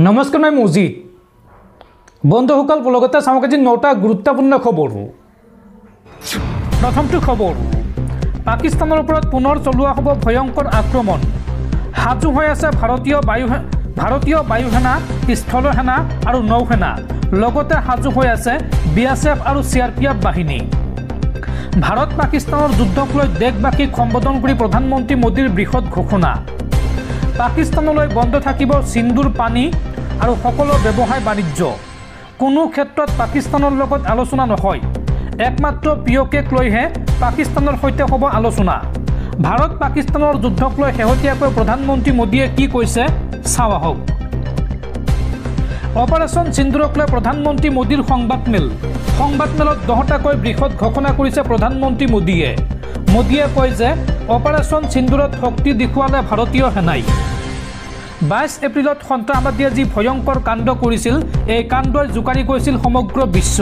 नमस्कार मैं मुजिद बंधुসকল लगते चाওক আজি 9টা গুৰুত্বপূৰ্ণ খবৰ। প্ৰথমটো খবৰ পাকিস্তানৰ ওপৰত পুনৰ চলোৱা হ'ব ভয়ংকৰ আক্ৰমণ। সাজু হৈ আছে ভাৰতীয় বায়ুসেনা, স্থলসেনা আৰু নৌসেনা, লগতে সাজু হৈ আছে BSF আৰু CRPF বাহিনী। ভাৰত পাকিস্তানৰ যুদ্ধক লৈ দেশবাসীক সম্বোধন কৰি প্ৰধানমন্ত্ৰী মোদীৰ বৃহৎ ঘোষণা। পাকিস্তানলৈ বন্ধ থাকিব সিন্ধুৰ পানী আৰু সকলো ব্যৱসায় বাণিজ্য। কোনো ক্ষেত্ৰত পাকিস্তানৰ লগত আলোচনা নহয়, একমাত্ৰ পিঅ'কেক লৈহে পাকিস্তানৰ সৈতে হ'ব আলোচনা। ভাৰত পাকিস্তানৰ যুদ্ধক লৈ শেহতীয়াকৈ প্ৰধানমন্ত্ৰী মোদীয়ে কি কৈছে চাওঁ আহক। অপাৰেশ্যন সিন্দুৰক লৈ প্ৰধানমন্ত্ৰী মোদীৰ সংবাদমেলত 10টাকৈ বৃহৎ ঘোষণা কৰিছে প্ৰধানমন্ত্ৰী মোদীয়ে। মোদীয়ে কয় যে অপাৰেশ্যন সিন্দুৰত শক্তি দেখুৱালে ভাৰতীয় সেনাই। 22 এপ্ৰিলত সন্ত্ৰাসবাদীয়ে যি ভয়ংকৰ কাণ্ড কৰিছিল, এই কাণ্ডই জোকাৰি গৈছিল সমগ্ৰ বিশ্ব।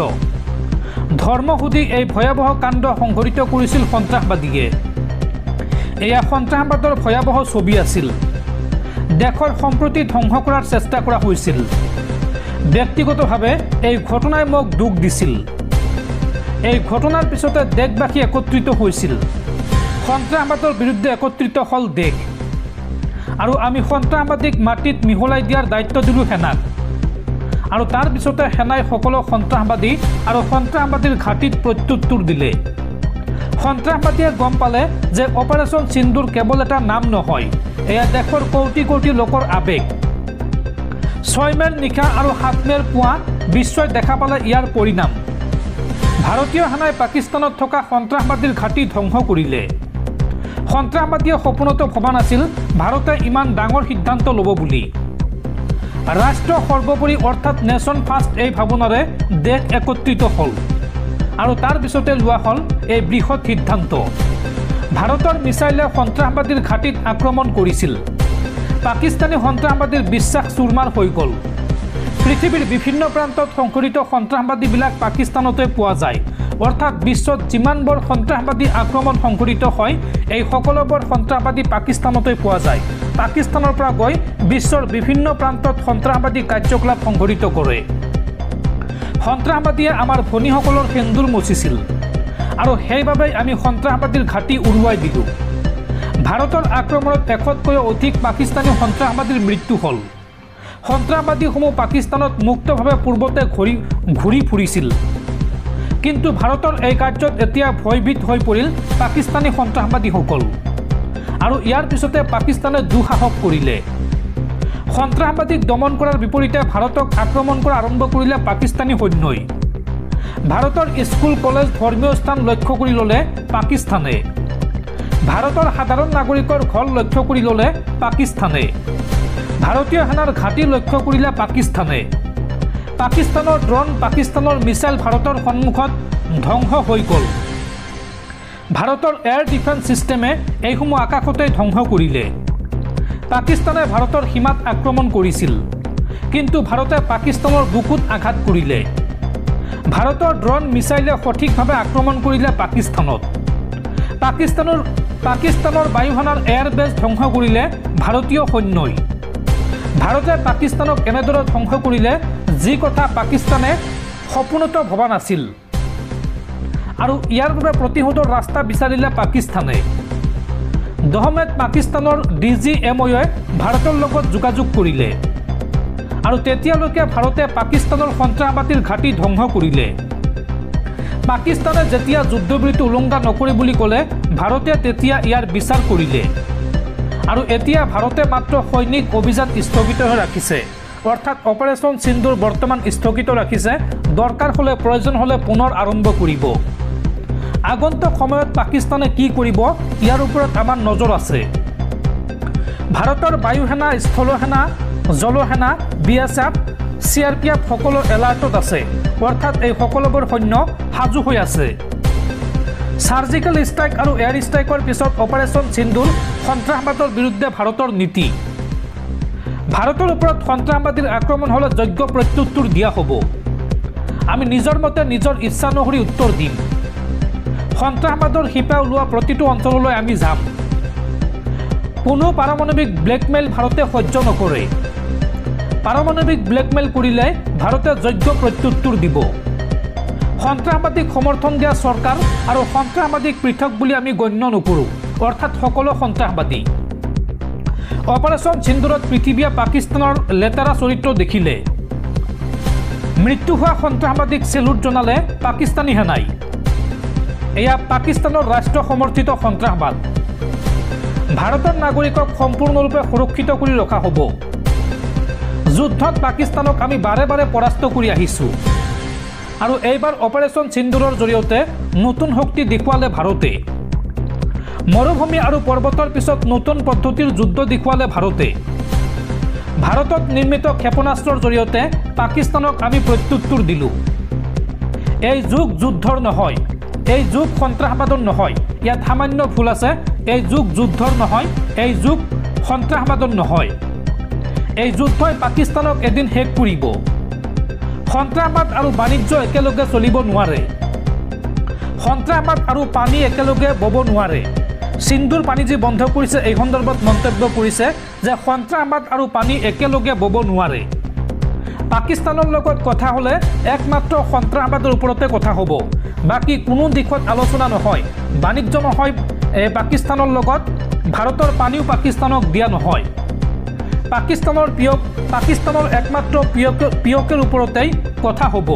ধৰ্মসুধি এই ভয়াৱহ কাণ্ড সংঘটিত কৰিছিল সন্ত্ৰাসবাদীয়ে। এয়া সন্ত্ৰাসবাদৰ ভয়াৱহ ছবি আছিল। দেশৰ সম্প্ৰতি ধ্বংস কৰাৰ চেষ্টা কৰা হৈছিল। ব্যক্তিগতভাৱে এই ঘটনাই মোক দুখ দিছিল। এই ঘটনাৰ পিছতে দেশবাসী একত্ৰিত হৈছিল। সন্ত্ৰাসবাদৰ বিৰুদ্ধে একত্ৰিত হ'ল দেশ, আৰু আমি সন্ত্ৰাসবাদীক মাটিত মিহলাই দিয়াৰ দায়িত্ব দিলোঁ সেনাক। আৰু তাৰ পিছতে সেনাই সকলো সন্ত্ৰাসবাদী আৰু সন্ত্ৰাসবাদীৰ ঘাটিত প্ৰত্যুত্তৰ দিলে। সন্ত্ৰাসবাদীয়ে গম পালে যে অপাৰেশ্যন সিন্দুৰ কেৱল এটা নাম নহয়, এয়া দেশৰ কোটি কোটি লোকৰ আৱেগ। 6 মেৰ নিশা আৰু 7 মেৰ পুৱা বিশ্বই দেখা পালে ইয়াৰ পৰিণাম। ভাৰতীয় সেনাই পাকিস্তানত থকা সন্ত্ৰাসবাদীৰ ঘাটি ধ্বংস কৰিলে। সন্ত্ৰাসবাদীয়ে সপোনতো ভবা নাছিল ভাৰতে ইমান ডাঙৰ সিদ্ধান্ত ল'ব বুলি। ৰাষ্ট্ৰ সৰ্বোপৰি অৰ্থাৎ নেশ্যন ফাৰ্ষ্ট এই ভাৱনাৰে দেশ একত্ৰিত হ'ল, আৰু তাৰ পিছতে লোৱা হ'ল এই বৃহৎ সিদ্ধান্ত। ভাৰতৰ মিছাইলে সন্ত্ৰাসবাদীৰ ঘাটিত আক্ৰমণ কৰিছিল। পাকিস্তানী সন্ত্ৰাসবাদীৰ বিশ্বাস চুৰমাৰ হৈ গ'ল। পৃথিৱীৰ বিভিন্ন প্ৰান্তত সংঘটিত সন্ত্ৰাসবাদীবিলাক পাকিস্তানতে পোৱা যায়, অৰ্থাৎ বিশ্বত যিমানবোৰ সন্ত্ৰাসবাদী আক্ৰমণ সংঘটিত হয়, এই সকলোবোৰ সন্ত্ৰাসবাদী পাকিস্তানতে পোৱা যায়। পাকিস্তানৰ পৰা গৈ বিশ্বৰ বিভিন্ন প্ৰান্তত সন্ত্ৰাসবাদী কাৰ্যকলাপ সংঘটিত কৰে। সন্ত্ৰাসবাদীয়ে আমাৰ ভনীসকলৰ সেন্দুৰ মচিছিল, আৰু সেইবাবে আমি সন্ত্ৰাসবাদীৰ ঘাটি উৰুৱাই দিলোঁ। ভাৰতৰ আক্ৰমণত 100তকৈও অধিক পাকিস্তানী সন্ত্ৰাসবাদীৰ মৃত্যু হ'ল। সন্ত্ৰাসবাদীসমূহ পাকিস্তানত মুক্তভাৱে পূৰ্বতে ঘূৰি ফুৰিছিল, কিন্তু ভাৰতৰ এই কাৰ্যত এতিয়া ভয়ভীত হৈ পৰিল পাকিস্তানী সন্ত্ৰাসবাদীসকল, আৰু ইয়াৰ পিছতে পাকিস্তানে দুঃসাহস কৰিলে। সন্ত্ৰাসবাদীক দমন কৰাৰ বিপৰীতে ভাৰতক আক্ৰমণ কৰা আৰম্ভ কৰিলে পাকিস্তানী সৈন্যই। ভাৰতৰ স্কুল, কলেজ, ধৰ্মীয় স্থান লক্ষ্য কৰি ল'লে পাকিস্তানে। ভাৰতৰ সাধাৰণ নাগৰিকৰ ঘৰ লক্ষ্য কৰি ল'লে পাকিস্তানে। ভাৰতীয় সেনাৰ ঘাটি লক্ষ্য কৰিলে পাকিস্তানে। পাকিস্তানৰ ড্ৰোন, পাকিস্তানৰ মিছাইল ভাৰতৰ সন্মুখত ধ্বংস হৈ গ'ল। ভাৰতৰ এয়াৰ ডিফেন্স ছিষ্টেমে এইসমূহ আকাশতে ধ্বংস কৰিলে। পাকিস্তানে ভাৰতৰ সীমাত আক্ৰমণ কৰিছিল, কিন্তু ভাৰতে পাকিস্তানৰ বুকুত আঘাত কৰিলে। ভাৰতৰ ড্ৰোন, মিছাইলে সঠিকভাৱে আক্ৰমণ কৰিলে পাকিস্তানত। পাকিস্তানৰ বায়ুসেনাৰ এয়াৰবেছ ধ্বংস কৰিলে ভাৰতীয় সৈন্যই। ভাৰতে পাকিস্তানক এনেদৰে ধ্বংস কৰিলে যি কথা পাকিস্তানে সপোনতো ভবা নাছিল, আৰু ইয়াৰ বাবে প্ৰতিশোধৰ ৰাস্তা বিচাৰিলে পাকিস্তানে। 10 মেত পাকিস্তানৰ DGMOয়ে ভাৰতৰ লগত যোগাযোগ কৰিলে, আৰু তেতিয়ালৈকে ভাৰতে পাকিস্তানৰ সন্ত্ৰাসবাদীৰ ঘাটি ধ্বংস কৰিলে। পাকিস্তানে যেতিয়া যুদ্ধবিৰতি উলংঘা নকৰে বুলি ক'লে, ভাৰতে তেতিয়া ইয়াৰ বিচাৰ কৰিলে, আৰু এতিয়া ভাৰতে মাত্ৰ সৈনিক অভিযান স্থগিত হৈ ৰাখিছে, অৰ্থাৎ অপাৰেশ্যন সিন্দুৰ বৰ্তমান স্থগিত ৰাখিছে। দৰকাৰ হ'লে, প্ৰয়োজন হ'লে পুনৰ আৰম্ভ কৰিব। আগন্তুক সময়ত পাকিস্তানে কি কৰিব, ইয়াৰ ওপৰত আমাৰ নজৰ আছে। ভাৰতৰ বায়ুসেনা, স্থলসেনা, জলসেনা, BSF, CRPF সকলো এলাৰ্টত আছে, অৰ্থাৎ এই সকলোবোৰ সৈন্য সাজু হৈ আছে। ছাৰ্জিকেল ষ্ট্ৰাইক আৰু এয়াৰ ষ্ট্ৰাইকৰ পিছত অপাৰেশ্যন সিন্দুৰ সন্ত্ৰাসবাদৰ বিৰুদ্ধে ভাৰতৰ নীতি। ভাৰতৰ ওপৰত সন্ত্ৰাসবাদীৰ আক্ৰমণ হ'লে যোগ্য প্ৰত্যুত্তৰ দিয়া হ'ব। আমি নিজৰ মতে নিজৰ ইচ্ছা অনুসৰি উত্তৰ দিম। সন্ত্ৰাসবাদৰ শিপা ওলোৱা প্ৰতিটো অঞ্চললৈ আমি যাম। কোনো পাৰমাণৱিক ব্লেকমেইল ভাৰতে সহ্য নকৰে। পাৰমাণৱিক ব্লেকমেইল কৰিলে ভাৰতে যোগ্য প্ৰত্যুত্তৰ দিব। সন্ত্ৰাসবাদীক সমৰ্থন দিয়া চৰকাৰ আৰু সন্ত্ৰাসবাদীক পৃথক বুলি আমি গণ্য নকৰোঁ, অৰ্থাৎ সকলো সন্ত্ৰাসবাদী। অপাৰেশ্যন সিন্দুৰত পৃথিৱীয়ে পাকিস্তানৰ লেতেৰা চৰিত্ৰ দেখিলে। মৃত্যু হোৱা সন্ত্ৰাসবাদীক চেলুট জনালে পাকিস্তানী সেনাই। এয়া পাকিস্তানৰ ৰাষ্ট্ৰ সমৰ্থিত সন্ত্ৰাসবাদ। ভাৰতৰ নাগৰিকক সম্পূৰ্ণৰূপে সুৰক্ষিত কৰি ৰখা হ'ব। যুদ্ধত পাকিস্তানক আমি বাৰে বাৰে পৰাস্ত কৰি আহিছোঁ আৰু এইবাৰ অপাৰেশ্যন সিন্দুৰৰ জৰিয়তে নতুন শক্তি দেখুৱালে ভাৰতে। মৰুভূমি আৰু পৰ্বতৰ পিছত নতুন পদ্ধতিৰ যুদ্ধ দেখুৱালে ভাৰতে। ভাৰতত নিৰ্মিত ক্ষেপণাস্ত্ৰৰ জৰিয়তে পাকিস্তানক আমি প্ৰত্যুত্তৰ দিলোঁ। এই যুগ যুদ্ধৰ নহয়, এই যুগ সন্ত্ৰাসবাদৰ নহয়। ইয়াত সামান্য ভুল আছে। এই যুগ যুদ্ধৰ নহয়, এই যুগ সন্ত্ৰাসবাদৰ নহয়। এই যুদ্ধই পাকিস্তানক এদিন শেষ কৰিব। সন্ত্ৰাসবাদ আৰু বাণিজ্য একেলগে চলিব নোৱাৰে। সন্ত্ৰাসবাদ আৰু পানী একেলগে বব নোৱাৰে। সিন্ধুৰ পানী যি বন্ধ কৰিছে এই সন্দৰ্ভত মন্তব্য কৰিছে যে সন্ত্ৰাসবাদ আৰু পানী একেলগে বব নোৱাৰে। পাকিস্তানৰ লগত কথা হ'লে একমাত্ৰ সন্ত্ৰাসবাদৰ ওপৰতে কথা হ'ব। বাকী কোনো দিশত আলোচনা নহয়। বাণিজ্য নহয় পাকিস্তানৰ লগত, ভাৰতৰ পানীও পাকিস্তানক দিয়া নহয়। পাকিস্তানৰ একমাত্ৰ পিয়কৰ ওপৰতেই কথা হ'ব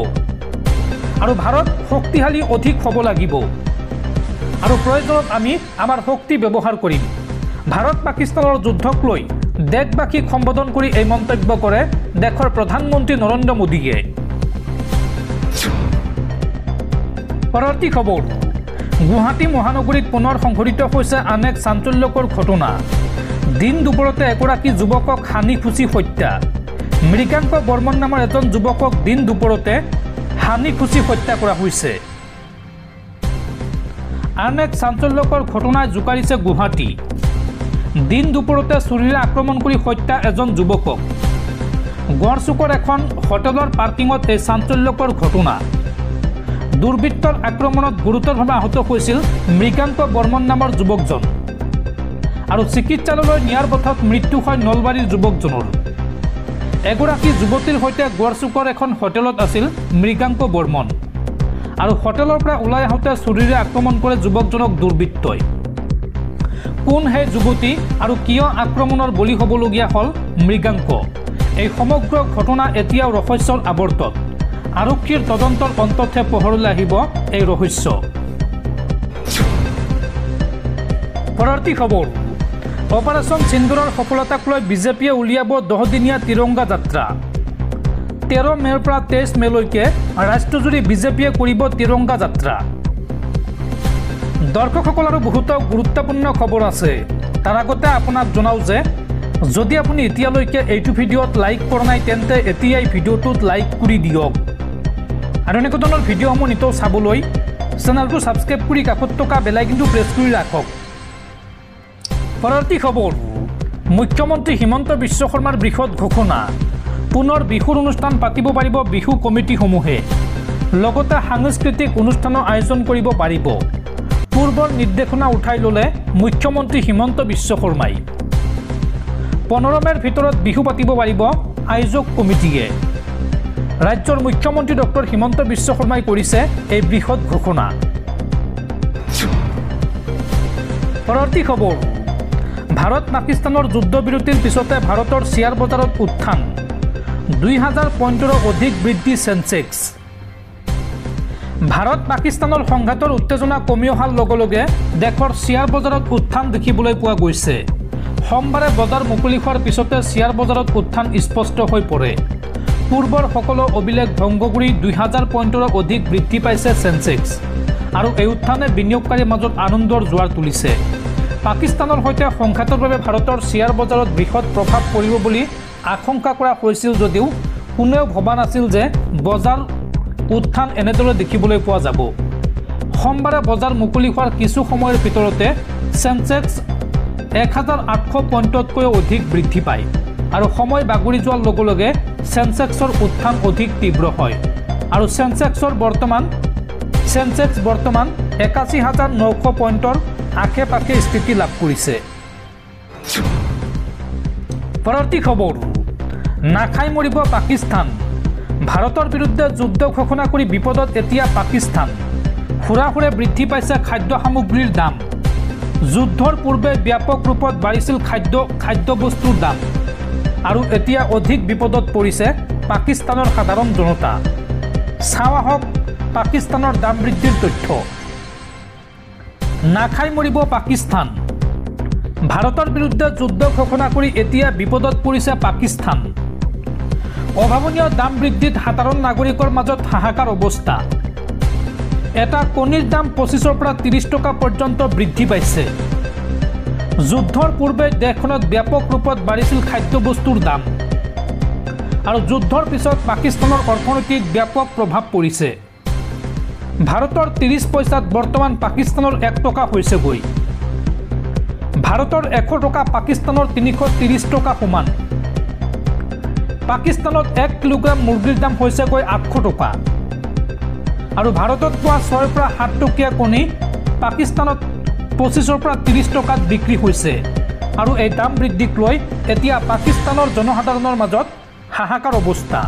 আৰু ভাৰত শক্তিশালী অধিক হ'ব লাগিব আৰু প্ৰয়োজনত আমি আমাৰ শক্তি ব্যৱহাৰ কৰিম। ভাৰত পাকিস্তানৰ যুদ্ধক লৈ দেশবাসীক সম্বোধন কৰি এই মন্তব্য কৰে দেশৰ প্ৰধানমন্ত্ৰী নৰেন্দ্ৰ মোদীয়ে। পৰৱৰ্তী খবৰ, গুৱাহাটী মহানগৰীত পুনৰ সংঘটিত হৈছে আন এক চাঞ্চল্যকৰ ঘটনা। দিন দুপৰতে এগৰাকী যুৱকক হানি খুচি হত্যা। মৃগাংক বৰ্মন নামৰ এজন যুৱকক দিন দুপৰতে হানি খুচি হত্যা কৰা হৈছে। আন এক চাঞ্চল্যকৰ ঘটনাই জোকাৰিছে গুৱাহাটী। দিন দুপৰতে চুৰিৰে আক্ৰমণ কৰি হত্যা এজন যুৱকক। গড়চুকৰ এখন হোটেলৰ পাৰ্কিঙত এই চাঞ্চল্যকৰ ঘটনা। দুৰ্বৃত্তৰ আক্ৰমণত গুৰুতৰভাৱে আহত হৈছিল মৃগাংক বৰ্মন নামৰ যুৱকজন আৰু চিকিৎসালয়লৈ নিয়াৰ পথত মৃত্যু হয় নলবাৰীৰ যুৱকজনৰ। এগৰাকী যুৱতীৰ সৈতে গড়চুকৰ এখন হোটেলত আছিল মৃগাংক বৰ্মন আৰু হোটেলৰ পৰা ওলাই আহোঁতে চুৰিৰে আক্ৰমণ কৰে যুৱকজনক দুৰ্বৃত্তই। কোন সেই যুৱতী আৰু কিয় আক্ৰমণৰ বলি হ'বলগীয়া হ'ল মৃগাংক? এই সমগ্ৰ ঘটনা এতিয়াও ৰহস্যৰ আৱৰ্তত। আৰক্ষীৰ তদন্তৰ অন্ততহে পোহৰলৈ আহিব এই ৰহস্য। পৰৱৰ্তী খবৰ, অপাৰেশ্যন সিন্দুৰৰ সফলতাক লৈ বিজেপিয়ে উলিয়াব 10দিনীয়া তিৰংগা যাত্ৰা। 13 মে'ৰ পৰা 23 মে'লৈকে ৰাষ্ট্ৰজুৰি বিজেপিয়ে কৰিব তিৰংগা যাত্ৰা। দৰ্শকসকল আৰু বহুতো গুৰুত্বপূৰ্ণ খবৰ আছে। তাৰ আগতে আপোনাক জনাওঁ যে যদি আপুনি এতিয়ালৈকে এইটো ভিডিঅ'ত লাইক কৰা নাই তেন্তে এতিয়াই ভিডিঅ'টোত লাইক কৰি দিয়ক আৰু এনেকুৱা ধৰণৰ ভিডিঅ'সমূহ নিতৌ চাবলৈ চেনেলটো ছাবস্ক্ৰাইব কৰি কাষত থকা বেল আইকনটো প্ৰেছ কৰি ৰাখক। পৰৱৰ্তী খবৰ, মুখ্যমন্ত্ৰী হিমন্ত বিশ্ব শৰ্মাৰ বৃহৎ ঘোষণা। পুনৰ বিহুৰ অনুষ্ঠান পাতিব পাৰিব বিহু কমিটিসমূহে। লগতে সাংস্কৃতিক অনুষ্ঠানৰ আয়োজন কৰিব পাৰিব। পূৰ্বৰ নিৰ্দেশনা উঠাই ল'লে মুখ্যমন্ত্ৰী হিমন্ত বিশ্ব শৰ্মাই। 15 মে'ৰ ভিতৰত বিহু পাতিব পাৰিব আয়োজক কমিটিয়ে। ৰাজ্যৰ মুখ্যমন্ত্ৰী ডক্টৰ হিমন্ত বিশ্ব শৰ্মাই কৰিছে এই বৃহৎ ঘোষণা। পৰৱৰ্তী খবৰ, ভাৰত পাকিস্তানৰ যুদ্ধবিৰতিৰ পিছতে ভাৰতৰ শ্বেয়াৰ বজাৰত উত্থান। 2000 পইণ্টৰো অধিক বৃদ্ধি চেনচেক্স। ভাৰত পাকিস্তানৰ সংঘাতৰ উত্তেজনা কমি অহাৰ লগে লগে দেশৰ শ্বেয়াৰ বজাৰত উত্থান দেখিবলৈ পোৱা গৈছে। সোমবাৰে বজাৰ মুকলি হোৱাৰ পিছতে শ্বেয়াৰ বজাৰত উত্থান স্পষ্ট হৈ পৰে। পূৰ্বৰ সকলো অভিলেখ ভংগ কৰি 2000 পইণ্টৰো অধিক বৃদ্ধি পাইছে চেনচেক্স আৰু এই উত্থানে বিনিয়োগকাৰীৰ মাজত আনন্দৰ জোৱাৰ তুলিছে। পাকিস্তানৰ সৈতে সংঘাতৰ বাবে ভাৰতৰ শ্বেয়াৰ বজাৰত বৃহৎ প্ৰভাৱ পৰিব বুলি আশংকা কৰা হৈছিল যদিও কোনেও ভবা নাছিল যে বজাৰ উত্থান এনেদৰে দেখিবলৈ পোৱা যাব। সোমবাৰে বজাৰ মুকলি হোৱাৰ কিছু সময়ৰ ভিতৰতে চেনচেক্স 1800 পইণ্টতকৈও অধিক বৃদ্ধি পায় আৰু সময় বাগৰি যোৱাৰ লগে লগে চেনচেক্সৰ উত্থান অধিক তীব্ৰ হয় আৰু চেনচেক্স বৰ্তমান 81,900 পইণ্টৰ আশে পাশে স্থিতি লাভ কৰিছে। পৰৱৰ্তী খবৰ, নাখাই মৰিব পাকিস্তান। ভাৰতৰ বিৰুদ্ধে যুদ্ধ ঘোষণা কৰি বিপদত এতিয়া পাকিস্তান। হুৰাহুৰে বৃদ্ধি পাইছে খাদ্য সামগ্ৰীৰ দাম। যুদ্ধৰ পূৰ্বে ব্যাপক ৰূপত বাঢ়িছিল খাদ্যবস্তুৰ দাম আৰু এতিয়া অধিক বিপদত পৰিছে পাকিস্তানৰ সাধাৰণ জনতা। চাওঁ আহক পাকিস্তানৰ দাম বৃদ্ধিৰ তথ্য। নাখাই মৰিব পাকিস্তান। ভাৰতৰ বিৰুদ্ধে যুদ্ধ ঘোষণা কৰি এতিয়া বিপদত পৰিছে পাকিস্তান। অভাৱনীয় দাম বৃদ্ধিত সাধাৰণ নাগৰিকৰ মাজত হাহাকাৰ অৱস্থা। এটা কণীৰ দাম 25ৰ পৰা 30 টকা পৰ্যন্ত বৃদ্ধি পাইছে। যুদ্ধৰ পূৰ্বে দেশখনত ব্যাপক ৰূপত বাঢ়িছিল খাদ্যবস্তুৰ দাম আৰু যুদ্ধৰ পিছত পাকিস্তানৰ অৰ্থনীতিত ব্যাপক প্ৰভাৱ পৰিছে। ভাৰতৰ 30 পইচাত বৰ্তমান পাকিস্তানৰ 1 টকা হৈছেগৈ। ভাৰতৰ 100 টকা পাকিস্তানৰ 330 টকা সমান। পাকিস্তানত 1 কিলোগ্ৰাম মুৰ্গীৰ দাম হৈছেগৈ 800 টকা আৰু ভাৰতত পোৱা 6ৰ পৰা 7 টকীয়া কণী পাকিস্তানত 25ৰ পৰা 30 টকাত বিক্ৰী হৈছে আৰু এই দাম বৃদ্ধিক লৈ এতিয়া পাকিস্তানৰ জনসাধাৰণৰ মাজত হাহাকাৰ অৱস্থা।